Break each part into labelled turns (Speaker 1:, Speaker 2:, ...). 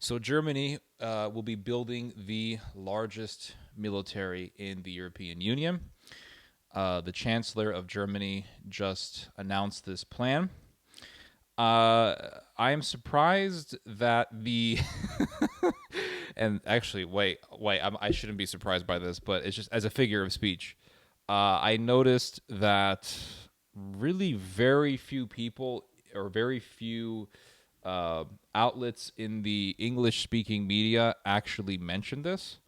Speaker 1: So Germany will be building the largest military in the European Union. The Chancellor of Germany just announced this plan. I am surprised that the and actually, wait, I shouldn't be surprised by this, but it's just as a figure of speech. I noticed that really very few people or very few outlets in the English-speaking media actually mentioned this.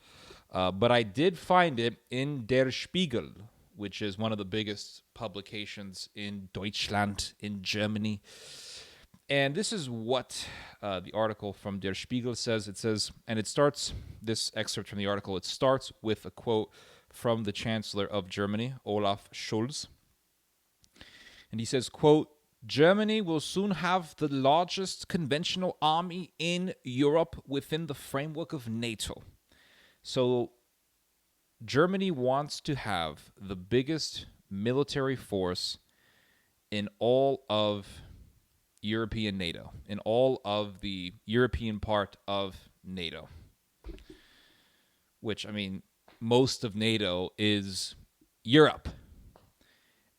Speaker 1: But I did find it in Der Spiegel, which is one of the biggest publications in Deutschland, in Germany. And this is what the article from Der Spiegel says. It says, and it starts, this excerpt from the article, it starts with a quote from the Chancellor of Germany, Olaf Scholz. And he says, quote, Germany will soon have the largest conventional army in Europe within the framework of NATO. So Germany wants to have the biggest military force in all of European NATO, in all of the European part of NATO. Which, I mean, most of NATO is Europe.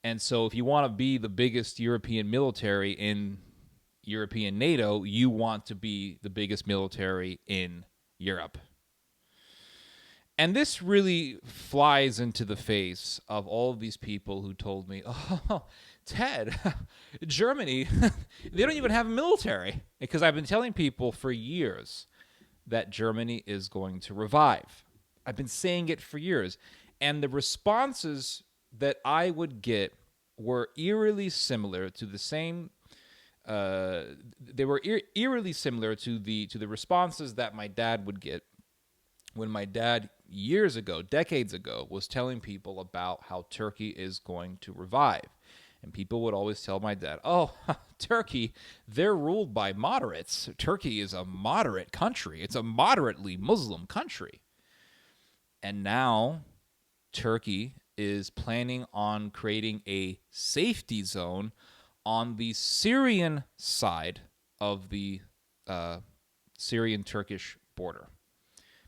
Speaker 1: And so if you want to be the biggest European military in European NATO, you want to be the biggest military in Europe. And this really flies into the face of all of these people who told me, oh, Ted, Germany, they don't even have a military. Because I've been telling people for years that Germany is going to revive. I've been saying it for years. And the responses that I would get were eerily similar to the same. They were eerily similar to the responses that my dad would get when my dad years ago, decades ago, was telling people about how Turkey is going to revive. And people would always tell my dad, oh, Turkey, they're ruled by moderates. Turkey is a moderate country. It's a moderately Muslim country. And now Turkey is planning on creating a safety zone on the Syrian side of the Syrian-Turkish border.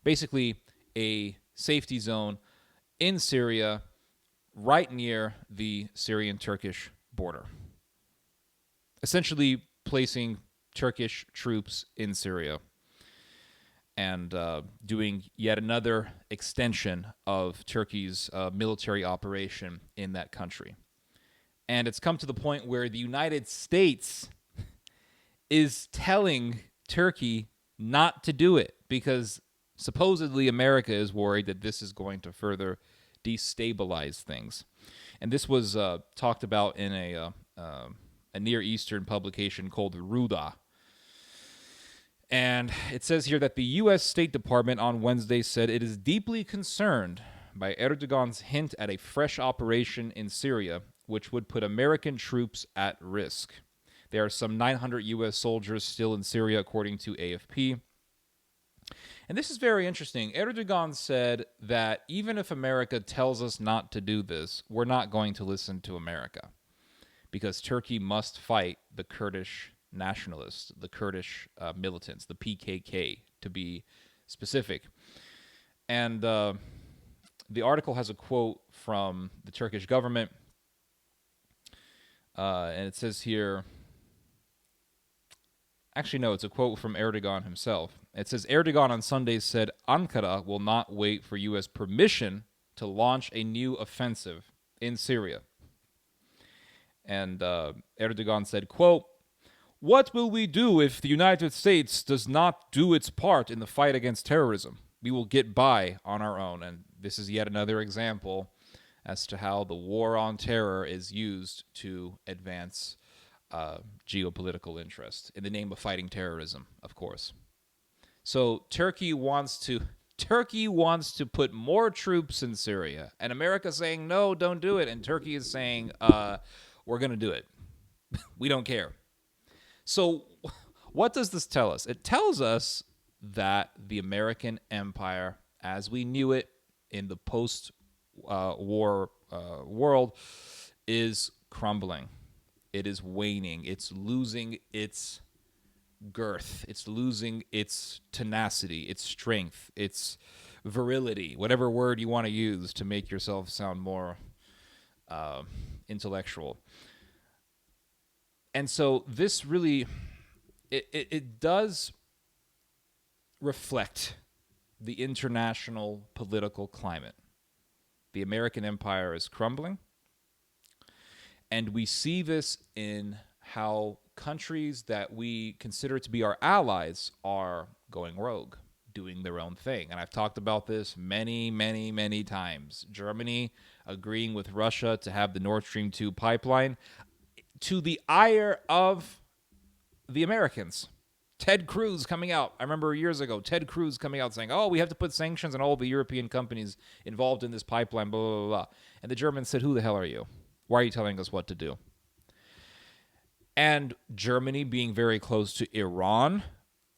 Speaker 1: Basically, a safety zone in Syria right near the Syrian-Turkish border. Essentially placing Turkish troops in Syria and doing yet another extension of Turkey's military operation in that country. And it's come to the point where the United States is telling Turkey not to do it because supposedly America is worried that this is going to further destabilize things. And this was talked about in a Near Eastern publication called Ruda. And it says here that the U.S. State Department on Wednesday said it is deeply concerned by Erdogan's hint at a fresh operation in Syria, which would put American troops at risk. There are some 900 U.S. soldiers still in Syria, according to AFP. And this is very interesting. Erdogan said that even if America tells us not to do this, we're not going to listen to America because Turkey must fight the Kurdish nationalists, the Kurdish militants, the PKK, to be specific. And the article has a quote from the Turkish government, and it says here, actually, no, it's a quote from Erdogan himself. It says, Erdogan on Sunday said Ankara will not wait for U.S. permission to launch a new offensive in Syria. And Erdogan said, quote, what will we do if the United States does not do its part in the fight against terrorism? We will get by on our own. And this is yet another example as to how the war on terror is used to advance geopolitical interest in the name of fighting terrorism, of course. So Turkey wants to put more troops in Syria, and America's saying no, don't do it, and Turkey is saying we're going to do it. We don't care. So what does this tell us? It tells us that the American empire, as we knew it in the post-war world, is crumbling. It is waning. It's losing its girth. It's losing its tenacity, its strength, its virility, whatever word you want to use to make yourself sound more intellectual. And so this really, it does reflect the international political climate. The American empire is crumbling. And we see this in how countries that we consider to be our allies are going rogue, doing their own thing. And I've talked about this many, many, many times. Germany agreeing with Russia to have the Nord Stream 2 pipeline to the ire of the Americans. Ted Cruz coming out. I remember years ago, Ted Cruz coming out saying, oh, we have to put sanctions on all the European companies involved in this pipeline, blah, blah, blah, blah. And the Germans said, who the hell are you? Why are you telling us what to do? And Germany being very close to Iran,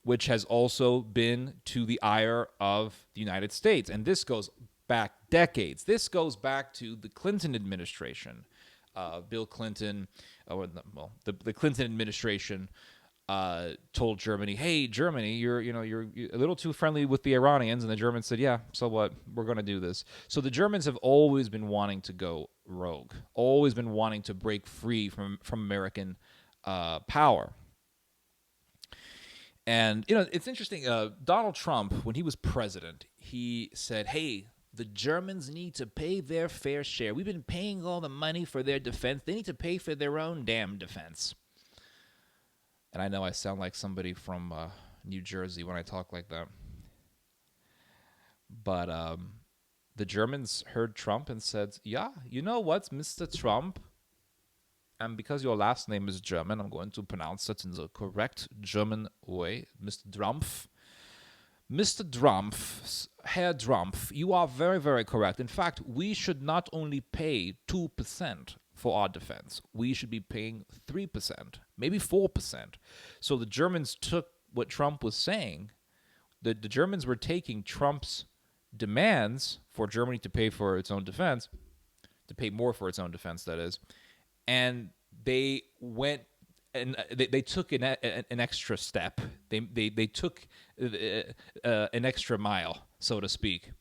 Speaker 1: which has also been to the ire of the United States. And this goes back decades. This goes back to the Clinton administration. Bill Clinton, the Clinton administration told Germany, "Hey, Germany, you're a little too friendly with the Iranians," and the Germans said, "Yeah, so what? We're going to do this." So the Germans have always been wanting to go rogue, always been wanting to break free from American power. And it's interesting. Donald Trump, when he was president, he said, "Hey, the Germans need to pay their fair share. We've been paying all the money for their defense. They need to pay for their own damn defense." And I know I sound like somebody from New Jersey when I talk like that. But the Germans heard Trump and said, "Yeah, you know what, Mr. Trump? And because your last name is German, I'm going to pronounce it in the correct German way. Mr. Drumpf. Mr. Drumpf, Herr Drumpf, you are very, very correct. In fact, we should not only pay 2% for our defense. We should be paying 3%, maybe 4%. So the Germans took what Trump was saying. The Germans were taking Trump's demands for Germany to pay for its own defense, to pay more for its own defense, that is, and they went and they took an extra step. They took an extra mile, so to speak.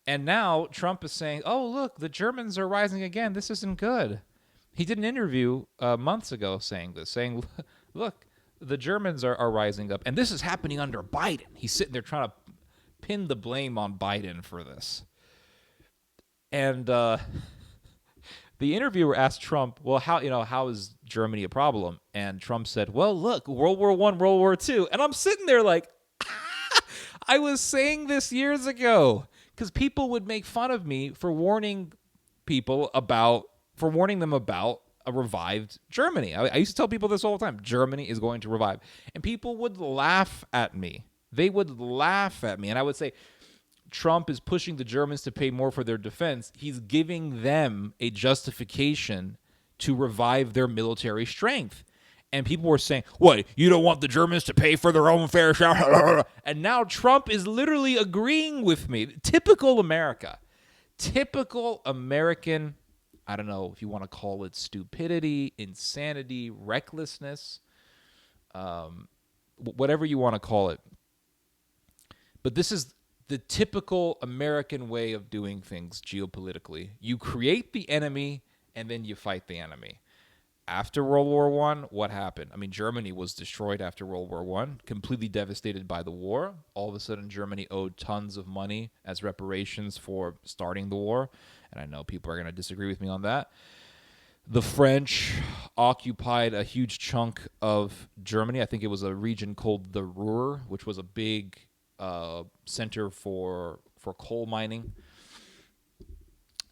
Speaker 1: And now Trump is saying, "Oh, look, the Germans are rising again. This isn't good." He did an interview months ago saying, "Look, the Germans are rising up." And this is happening under Biden. He's sitting there trying to pin the blame on Biden for this. And the interviewer asked Trump, "Well, how is Germany a problem?" And Trump said, "Well, look, World War I, World War II." And I'm sitting there like, I was saying this years ago. Because people would make fun of me for warning them about a revived Germany. I used to tell people this all the time. Germany is going to revive. And people would laugh at me. They would laugh at me. And I would say, Trump is pushing the Germans to pay more for their defense. He's giving them a justification to revive their military strength. And people were saying, "What, you don't want the Germans to pay for their own fair share?" And now Trump is literally agreeing with me. Typical America. Typical American, I don't know if you want to call it stupidity, insanity, recklessness, whatever you want to call it. But this is the typical American way of doing things geopolitically. You create the enemy, and then you fight the enemy. After World War I, what happened? I mean, Germany was destroyed after World War I, completely devastated by the war. All of a sudden, Germany owed tons of money as reparations for starting the war. And I know people are going to disagree with me on that. The French occupied a huge chunk of Germany. I think it was a region called the Ruhr, which was a big center for coal mining.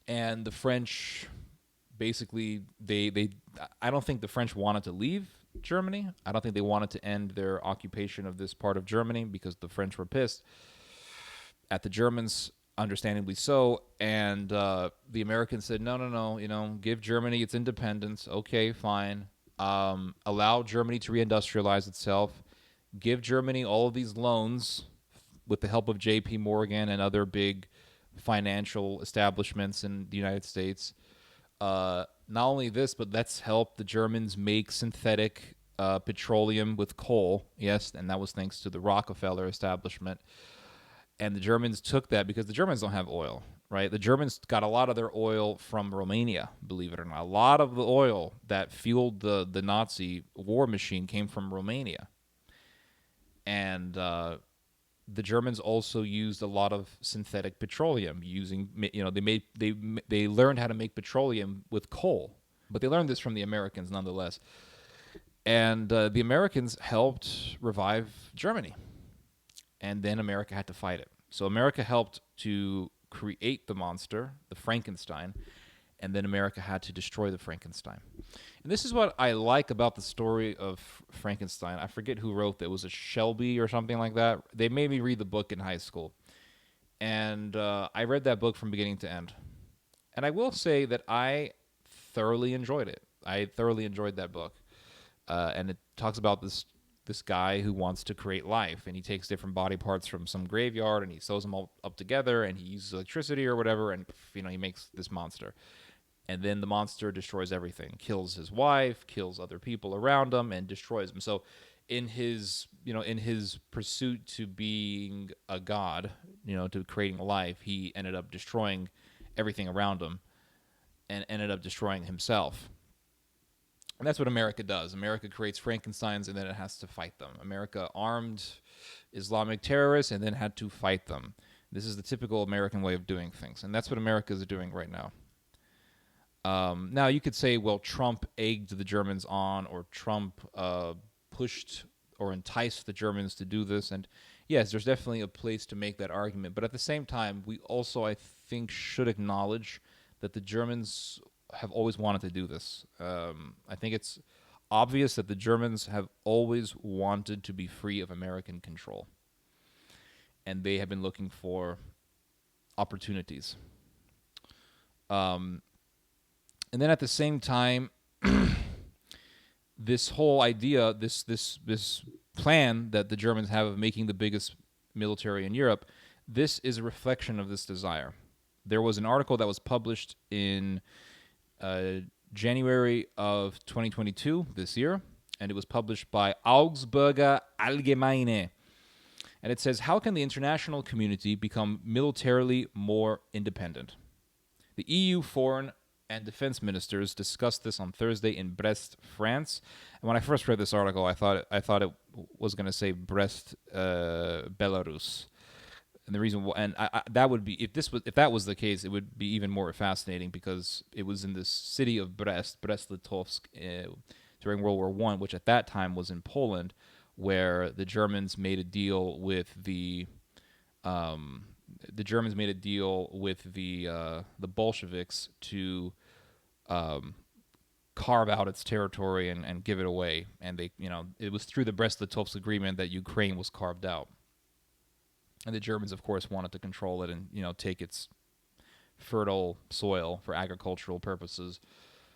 Speaker 1: And the French... basically, I don't think the French wanted to leave Germany. I don't think they wanted to end their occupation of this part of Germany because the French were pissed at the Germans, understandably so. And the Americans said, no, give Germany its independence. Okay, fine. Allow Germany to reindustrialize itself. Give Germany all of these loans with the help of J.P. Morgan and other big financial establishments in the United States. Not only this, but let's help the Germans make synthetic petroleum with coal, yes, and that was thanks to the Rockefeller establishment. And the Germans took that because the Germans don't have oil, right? The Germans got a lot of their oil from Romania, believe it or not. A lot of the oil that fueled the Nazi war machine came from Romania. And the Germans also used a lot of synthetic petroleum they learned how to make petroleum with coal. But they learned this from the Americans nonetheless. And the Americans helped revive Germany. And then America had to fight it. So America helped to create the monster, the Frankenstein, and then America had to destroy the Frankenstein. And this is what I like about the story of Frankenstein. I forget who wrote that. It was a Shelby or something like that. They made me read the book in high school. And I read that book from beginning to end. And I will say that I thoroughly enjoyed it. I thoroughly enjoyed that book. And it talks about this guy who wants to create life, and he takes different body parts from some graveyard and he sews them all up together, and he uses electricity or whatever, and he makes this monster. And then the monster destroys everything, kills his wife, kills other people around him, and destroys them. So in his pursuit to being a god, to creating life, he ended up destroying everything around him and ended up destroying himself. And that's what America does. America creates Frankensteins, and then it has to fight them. America armed Islamic terrorists and then had to fight them. This is the typical American way of doing things, and that's what America is doing right now. Now, you could say, well, Trump egged the Germans on, or Trump pushed or enticed the Germans to do this. And yes, there's definitely a place to make that argument. But at the same time, we also, I think, should acknowledge that the Germans have always wanted to do this. I think it's obvious that the Germans have always wanted to be free of American control. And they have been looking for opportunities. And then at the same time, this whole idea, this plan that the Germans have of making the biggest military in Europe, this is a reflection of this desire. There was an article that was published in January of 2022, this year, and it was published by Augsburger Allgemeine. And it says, how can the international community become militarily more independent? The EU foreign and defense ministers discussed this on Thursday in Brest, France. And when I first read this article, I thought it was going to say Brest, Belarus. And the reason, that would be, if that was the case, it would be even more fascinating, because it was in the city of Brest-Litovsk, during World War I, which at that time was in Poland, where the Germans made a deal with the Bolsheviks to carve out its territory and give it away. And it was through the Brest-Litovsk agreement that Ukraine was carved out. And the Germans, of course, wanted to control it and, take its fertile soil for agricultural purposes.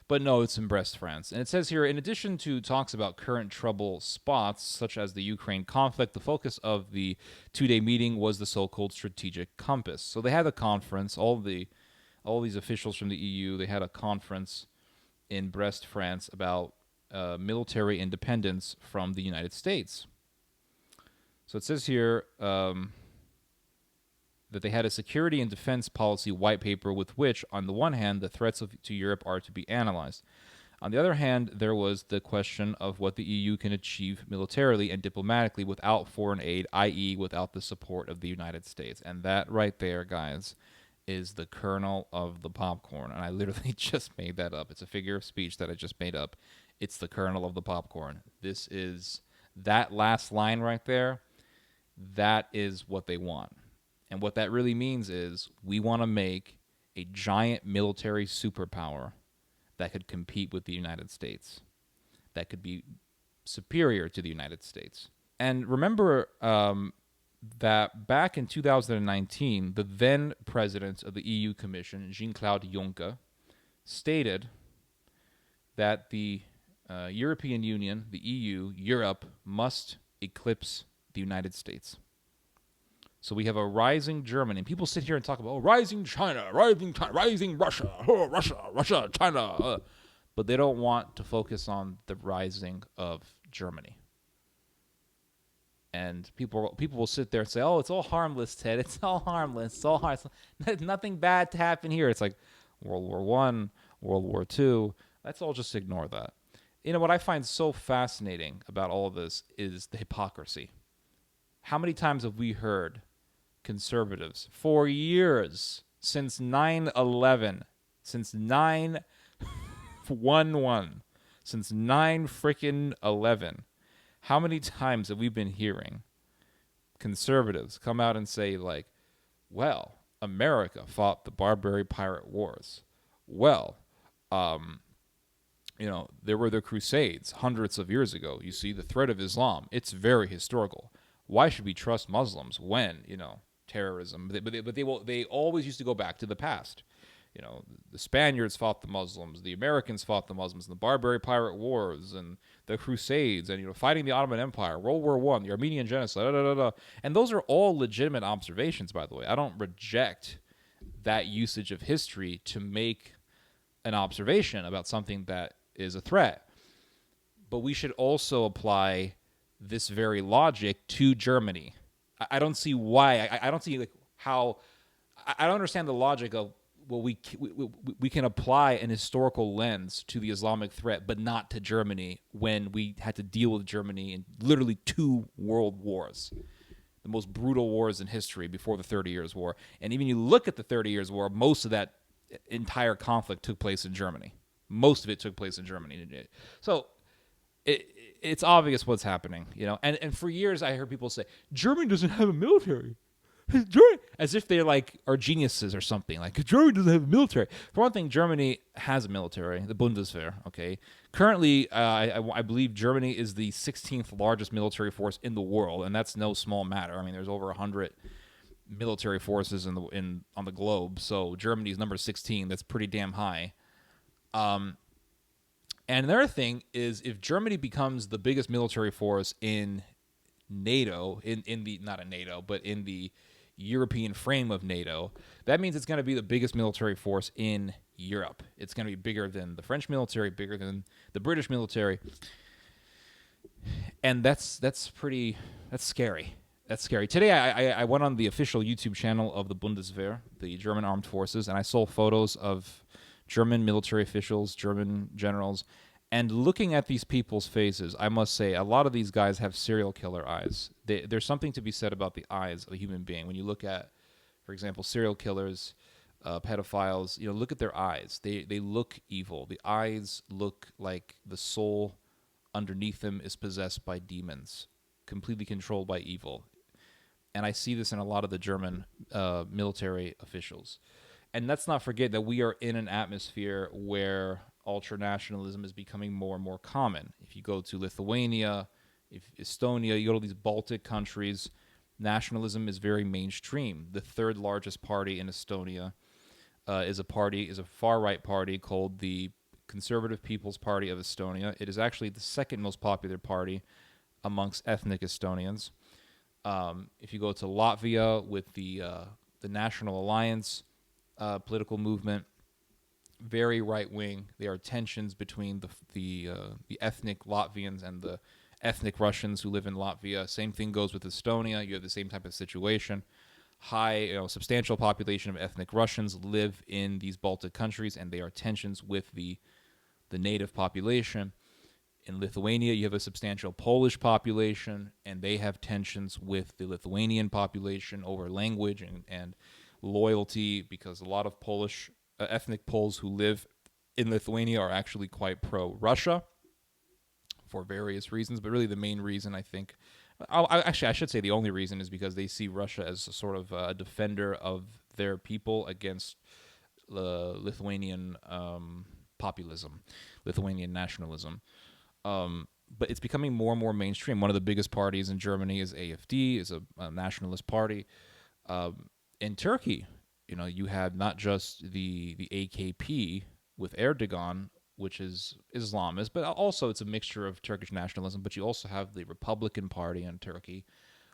Speaker 1: But no, it's in Brest, France. And it says here, in addition to talks about current trouble spots, such as the Ukraine conflict, the focus of the two-day meeting was the so-called strategic compass. So they had a conference, all these officials from the EU, they had a conference in Brest, France, about military independence from the United States. So it says here that they had a security and defense policy white paper with which, on the one hand, the threats to Europe are to be analyzed. On the other hand, there was the question of what the EU can achieve militarily and diplomatically without foreign aid, i.e. without the support of the United States. And that right there, guys, is the kernel of the popcorn. And I literally just made that up. It's a figure of speech that I just made up. It's the kernel of the popcorn. This is that last line right there. That is what they want. And what that really means is we want to make a giant military superpower that could compete with the United States, that could be superior to the United States. And remember that back in 2019, the then president of the EU Commission, Jean-Claude Juncker, stated that the European Union, the EU, Europe, must eclipse the United States. So we have a rising Germany, and people sit here and talk about, rising China, rising Russia, Russia, China. But they don't want to focus on the rising of Germany. And people will sit there and say, "Oh, it's all harmless, Ted. It's all harmless. It's all harmless. Nothing bad to happen here." It's like World War One, World War Two. Let's all just ignore that. You know what I find so fascinating about all of this is the hypocrisy. How many times have we heard conservatives for years since 9/11, since 9/11, since 9 freaking 11? How many times have we been hearing conservatives come out and say, like, well, America fought the barbary pirate wars. Well, there were the Crusades hundreds of years ago. You see, the threat of Islam, it's very historical. Why should we trust Muslims when, terrorism? They always used to go back to the past. The Spaniards fought the Muslims, the Americans fought the Muslims in the barbary pirate wars and the Crusades, and fighting the Ottoman Empire, World War One, the Armenian genocide, da, da, da, da. And those are all legitimate observations, by the way. I don't reject that usage of history to make an observation about something that is a threat. But we should also apply this very logic to Germany. I don't see why. I don't see how. I don't understand the logic of, well, we can apply an historical lens to the Islamic threat, but not to Germany when we had to deal with Germany in literally 2 world wars, the most brutal wars in history before the 30 Years' War. And even you look at the 30 Years' War, most of that entire conflict took place in Germany. Most of it took place in Germany. So it's obvious what's happening, And for years I heard people say, Germany doesn't have a military. As if they are geniuses or something. Like, Germany doesn't have a military. For one thing, Germany has a military, the Bundeswehr. Okay, currently, I believe Germany is the 16th largest military force in the world, and that's no small matter. I mean, there's over 100 military forces on the globe, so Germany is number 16. That's pretty damn high. And another thing is, if Germany becomes the biggest military force in NATO, not in NATO, but in the European frame of NATO, that means it's going to be the biggest military force in Europe. It's going to be bigger than the French military, bigger than the British military. And that's scary. That's scary. Today, I went on the official YouTube channel of the Bundeswehr, the German armed forces, and I saw photos of German military officials, German generals, and looking at these people's faces, I must say, a lot of these guys have serial killer eyes. There's something to be said about the eyes of a human being. When you look at, for example, serial killers, pedophiles, look at their eyes. They look evil. The eyes look like the soul underneath them is possessed by demons, completely controlled by evil. And I see this in a lot of the German military officials. And let's not forget that we are in an atmosphere where ultranationalism is becoming more and more common. If you go to Lithuania, Estonia, you go to these Baltic countries, nationalism is very mainstream. The 3rd largest party in Estonia is a far-right party called the Conservative People's Party of Estonia. It is actually the 2nd most popular party amongst ethnic Estonians. If you go to Latvia with the National Alliance political movement, very right wing. There are tensions between the ethnic Latvians and the ethnic Russians who live in Latvia. Same thing goes with Estonia. You have the same type of situation. Substantial population of ethnic Russians live in these Baltic countries, and there are tensions with the native population. In Lithuania, you have a substantial Polish population, and they have tensions with the Lithuanian population over language and loyalty, because a lot of Polish ethnic Poles who live in Lithuania are actually quite pro-Russia for various reasons. But really the main reason, I think, I should say the only reason, is because they see Russia as a sort of a defender of their people against Lithuanian populism, Lithuanian nationalism. But it's becoming more and more mainstream. One of the biggest parties in Germany is AfD, is a nationalist party. In Turkey, you have not just the AKP with Erdogan, which is Islamist, but also it's a mixture of Turkish nationalism. But you also have the Republican Party in Turkey,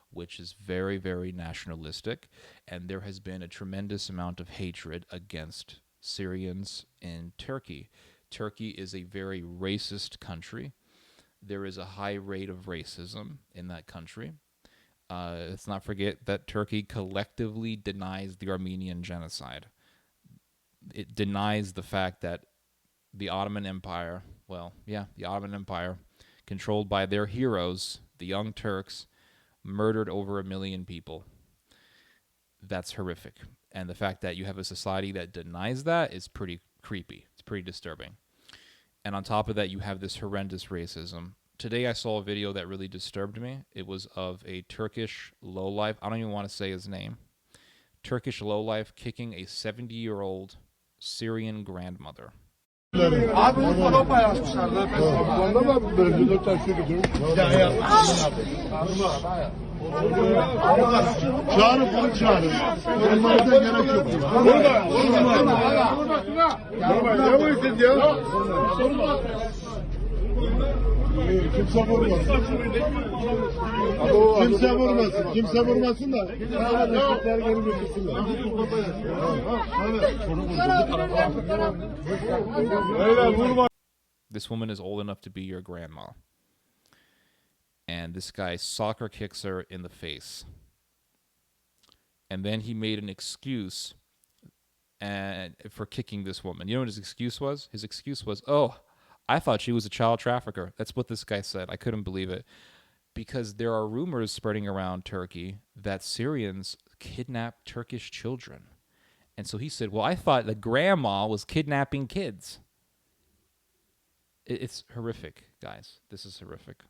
Speaker 1: which is very, very nationalistic. And there has been a tremendous amount of hatred against Syrians in Turkey. Turkey is a very racist country. there is a high rate of racism in that country. Let's not forget that Turkey collectively denies the Armenian genocide. It denies the fact that the Ottoman Empire, the Ottoman Empire, controlled by their heroes, the Young Turks, murdered over 1 million people. That's horrific. And the fact that you have a society that denies that is pretty creepy. It's pretty disturbing. And on top of that, you have this horrendous racism. Today I saw a video that really disturbed me. It was of a Turkish lowlife. I don't even want to say his name. Turkish lowlife kicking a 70-year-old Syrian grandmother.
Speaker 2: Abi Avrupa yazmışlar. Vallahi ben böyle 4 tane şey gidiyorum. Çağırın bunu çağırın. Onlara da gerek yok. Ne bu işin ya? Kimse vurmasın. Kimse vurmasın da. Eşitler gelip ötüsünler.
Speaker 1: This woman is old enough to be your grandma. And this guy soccer kicks her in the face. And then he made an excuse for kicking this woman. You know what his excuse was? His excuse was, oh, I thought she was a child trafficker. That's what this guy said. I couldn't believe it. Because there are rumors spreading around Turkey that Syrians kidnap Turkish children. And so he said, well, I thought the grandma was kidnapping kids. It's horrific, guys. This is horrific.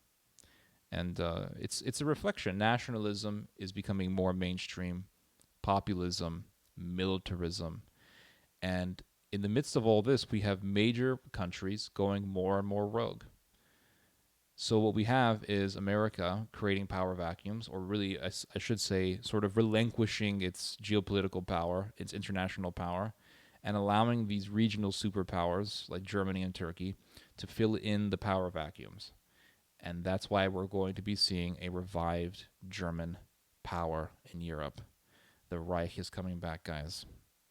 Speaker 1: And it's a reflection. Nationalism is becoming more mainstream. Populism, militarism. And in the midst of all this, we have major countries going more and more rogue. So what we have is America creating power vacuums, or really, I should say, sort of relinquishing its geopolitical power, its international power, and allowing these regional superpowers like Germany and Turkey to fill in the power vacuums. And that's why we're going to be seeing a revived German power in Europe. The Reich is coming back, guys.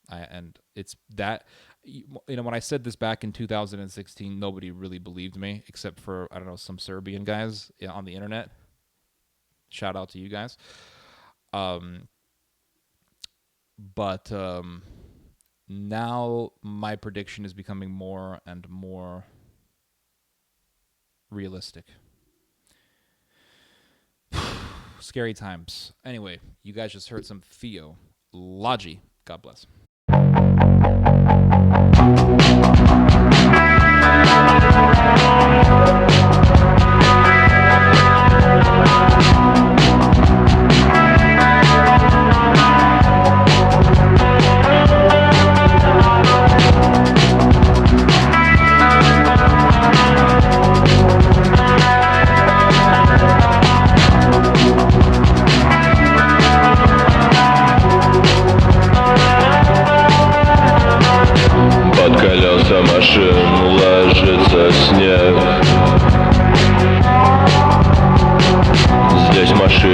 Speaker 1: And it's that, when I said this back in 2016, nobody really believed me, except for, I don't know, some Serbian guys on the internet. Shout out to you guys. But now my prediction is becoming more and more realistic. Scary times. Anyway, you guys just heard some theology. God bless.
Speaker 3: Под колеса машин ложится снег. Здесь машины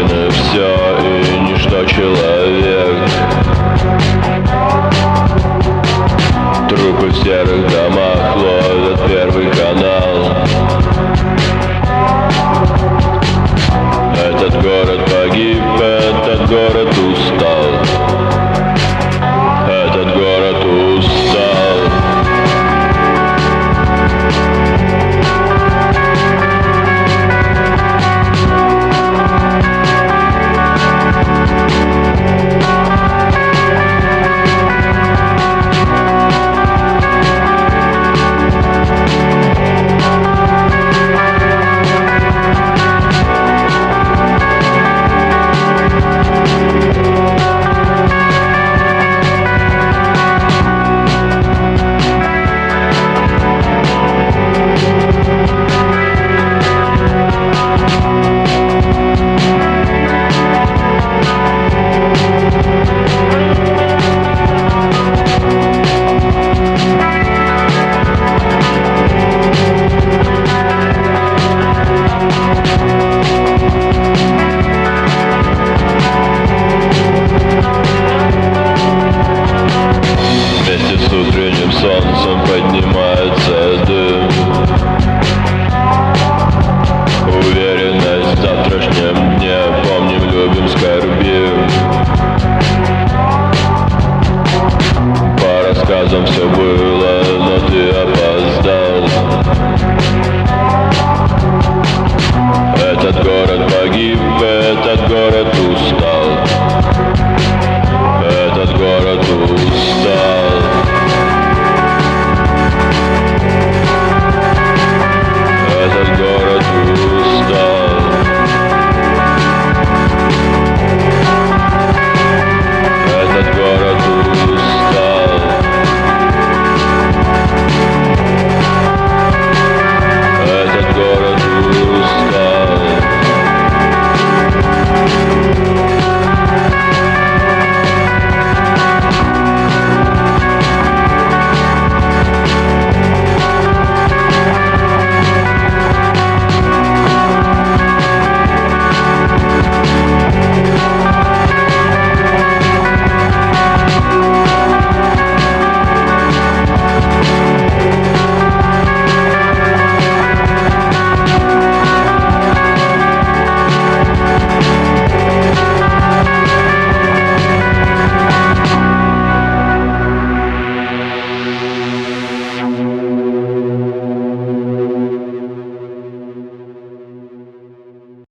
Speaker 3: все будет